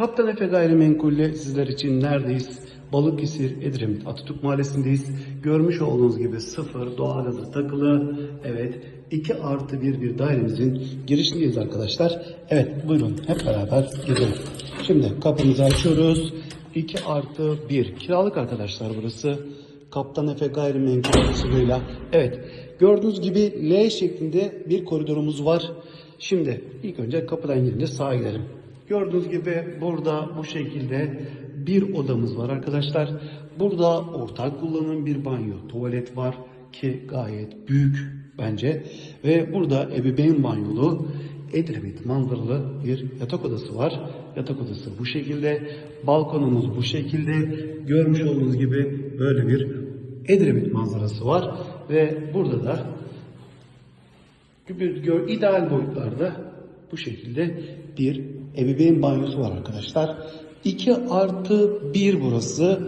Kaptan Efe Gayrimenkul'le sizler için neredeyiz? Balıkesir, Edremit, Atatürk Mahallesi'ndeyiz. Görmüş olduğunuz gibi sıfır doğalgazı takılı. Evet, 2+1 bir dairemizin girişindeyiz arkadaşlar. Evet, buyurun hep beraber gidelim. Şimdi kapımızı açıyoruz. 2+1 kiralık arkadaşlar burası. Kaptan Efe Gayrimenkul aracılığıyla. Evet, gördüğünüz gibi L şeklinde bir koridorumuz var. Şimdi ilk önce kapıdan girince sağa gidelim. Gördüğünüz gibi burada bu şekilde bir odamız var arkadaşlar. Burada ortak kullanım bir banyo, tuvalet var ki gayet büyük bence. Ve burada ebeveyn banyolu Edremit manzaralı bir yatak odası var. Yatak odası bu şekilde. Balkonumuz bu şekilde. Görmüş olduğunuz gibi böyle bir Edremit manzarası var. Ve burada da ideal boyutlarda bu şekilde bir ebeveyn banyosu var arkadaşlar. 2+1 burası.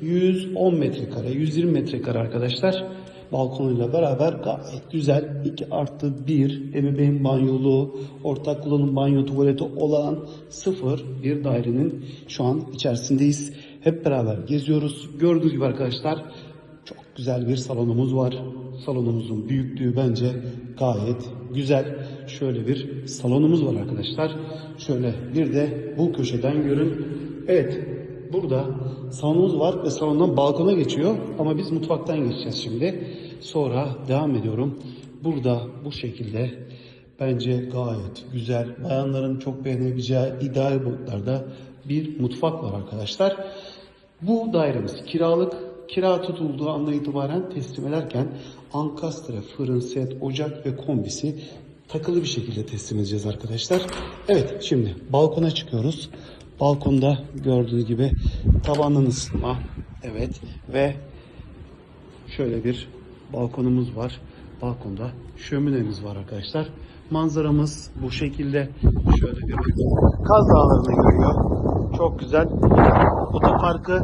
110 metrekare, 120 metrekare arkadaşlar. Balkonuyla beraber gayet güzel 2+1 ebeveyn banyolu, ortak kullanım banyo tuvaleti olan sıfır bir dairenin şu an içerisindeyiz. Hep beraber geziyoruz. Gördüğünüz gibi arkadaşlar çok güzel bir salonumuz var. Salonumuzun büyüklüğü bence gayet güzel. Şöyle bir salonumuz var arkadaşlar. Şöyle bir de bu köşeden görün. Evet, burada salonumuz var ve salondan balkona geçiyor. Ama biz mutfaktan geçeceğiz şimdi. Sonra devam ediyorum. Burada bu şekilde bence gayet güzel, bayanların çok beğenebileceği ideal boyutlarda bir mutfak var arkadaşlar. Bu dairemiz kiralık. Kira tutulduğu andan itibaren teslim ederken ankastre, fırın, set, ocak ve kombisi takılı bir şekilde teslim edeceğiz arkadaşlar. Evet, şimdi balkona çıkıyoruz. Balkonda gördüğünüz gibi tavanın ısıtma. Evet ve şöyle bir balkonumuz var. Balkonda şöminemiz var arkadaşlar. Manzaramız bu şekilde. Şöyle bir Kaz Dağları'nı görüyor. Çok güzel. Otoparkı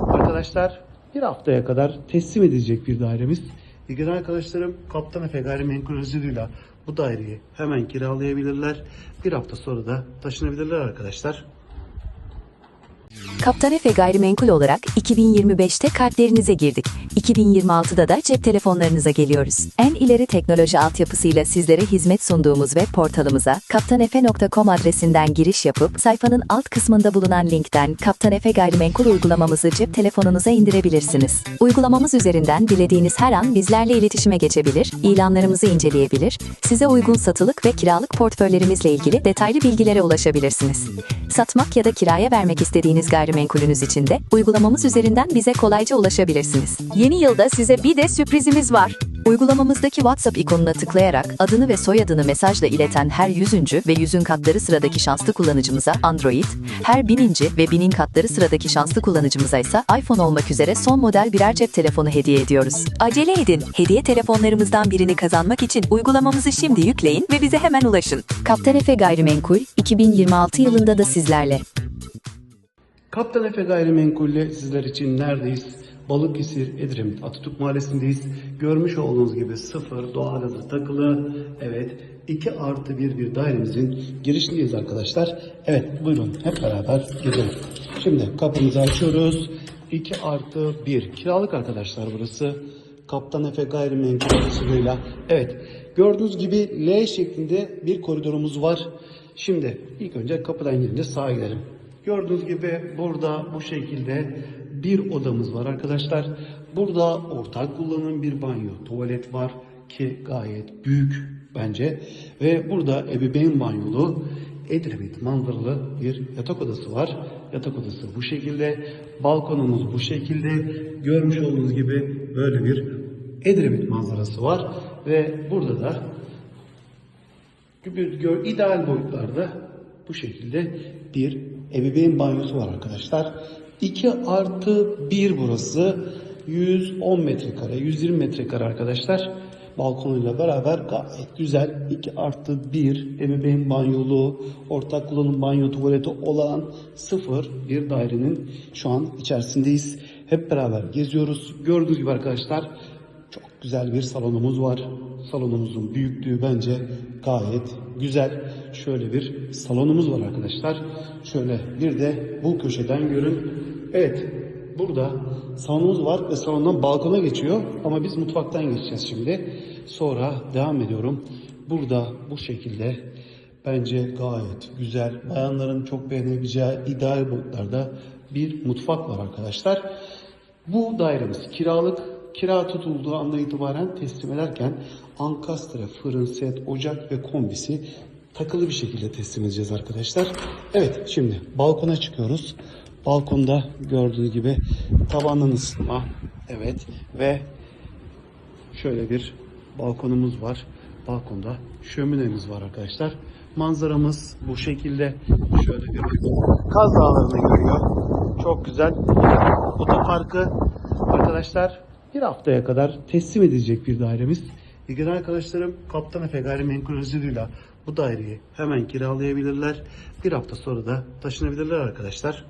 arkadaşlar bir haftaya kadar teslim edilecek bir dairemiz. İlgili arkadaşlarım Kaptan Efe Gayrimenkul aracılığıyla bu daireyi hemen kiralayabilirler. Bir hafta sonra da taşınabilirler arkadaşlar. Kaptan Efe Gayrimenkul olarak 2025'te kalplerinize girdik. 2026'da da cep telefonlarınıza geliyoruz. En ileri teknoloji altyapısıyla sizlere hizmet sunduğumuz web portalımıza kaptanefe.com adresinden giriş yapıp sayfanın alt kısmında bulunan linkten Kaptan Efe Gayrimenkul uygulamamızı cep telefonunuza indirebilirsiniz. Uygulamamız üzerinden dilediğiniz her an bizlerle iletişime geçebilir, ilanlarımızı inceleyebilir, size uygun satılık ve kiralık portföylerimizle ilgili detaylı bilgilere ulaşabilirsiniz. Satmak ya da kiraya vermek istediğiniz gayrimenkulünüz için de uygulamamız üzerinden bize kolayca ulaşabilirsiniz. Yeni yılda size bir de sürprizimiz var. Uygulamamızdaki WhatsApp ikonuna tıklayarak adını ve soyadını mesajla ileten her 100. ve 100'ün katları sıradaki şanslı kullanıcımıza Android, her 1000. ve 1000'in katları sıradaki şanslı kullanıcımıza ise iPhone olmak üzere son model birer cep telefonu hediye ediyoruz. Acele edin, hediye telefonlarımızdan birini kazanmak için uygulamamızı şimdi yükleyin ve bize hemen ulaşın. Kaptan Efe Gayrimenkul, 2026 yılında da sizlerle. Kaptan Efe Gayrimenkul'le sizler için neredeyiz? Balıkesir, Edremit, Atatürk Mahallesi'ndeyiz. Görmüş olduğunuz gibi sıfır doğalgazı takılı. Evet, 2+1 bir dairemizin girişindeyiz arkadaşlar. Evet, buyurun hep beraber gidelim. Şimdi kapımızı açıyoruz. 2+1 kiralık arkadaşlar burası. Kaptan Efe Gayrimenkul aracılığıyla. Evet, gördüğünüz gibi L şeklinde bir koridorumuz var. Şimdi ilk önce kapıdan girince sağa gidelim. Gördüğünüz gibi burada bu şekilde bir odamız var arkadaşlar. Burada ortak kullanım bir banyo, tuvalet var ki gayet büyük bence. Ve burada ebeveyn banyolu Edremit manzaralı bir yatak odası var. Yatak odası bu şekilde. Balkonumuz bu şekilde. Görmüş olduğunuz gibi böyle bir Edremit manzarası var. Ve burada da ideal boyutlarda bu şekilde bir ebeveyn banyosu var arkadaşlar. 2+1 burası. 110 metrekare, 120 metrekare arkadaşlar. Balkonuyla beraber gayet güzel 2+1 ebeveyn banyolu, ortak kullanım banyo tuvaleti olan sıfır bir dairenin şu an içerisindeyiz. Hep beraber geziyoruz. Gördüğünüz gibi arkadaşlar Çok güzel bir salonumuz var. Salonumuzun büyüklüğü bence gayet güzel. Şöyle bir salonumuz var arkadaşlar. Şöyle bir de bu köşeden görün. Evet, burada salonumuz var ve salondan balkona geçiyor. Ama biz mutfaktan geçeceğiz şimdi. Sonra devam ediyorum. Burada bu şekilde bence gayet güzel, bayanların çok beğenebileceği ideal boyutlarda bir mutfak var arkadaşlar. Bu dairemiz kiralık. Kira tutulduğu andan itibaren teslim ederken ankastre, fırın, set, ocak ve kombisi takılı bir şekilde teslim edeceğiz arkadaşlar. Evet, şimdi balkona çıkıyoruz. Balkonda gördüğünüz gibi tavanın ısıtma, evet, ve şöyle bir balkonumuz var. Balkonda şöminemiz var arkadaşlar. Manzaramız bu şekilde. Şöyle bir Kaz Dağları'nı görüyor. Çok güzel. Otoparkı arkadaşlar bir haftaya kadar teslim edilecek bir dairemiz. İlgili arkadaşlarım Kaptan Efe Gayrimenkul aracılığıyla bu daireyi hemen kiralayabilirler. Bir hafta sonra da taşınabilirler arkadaşlar.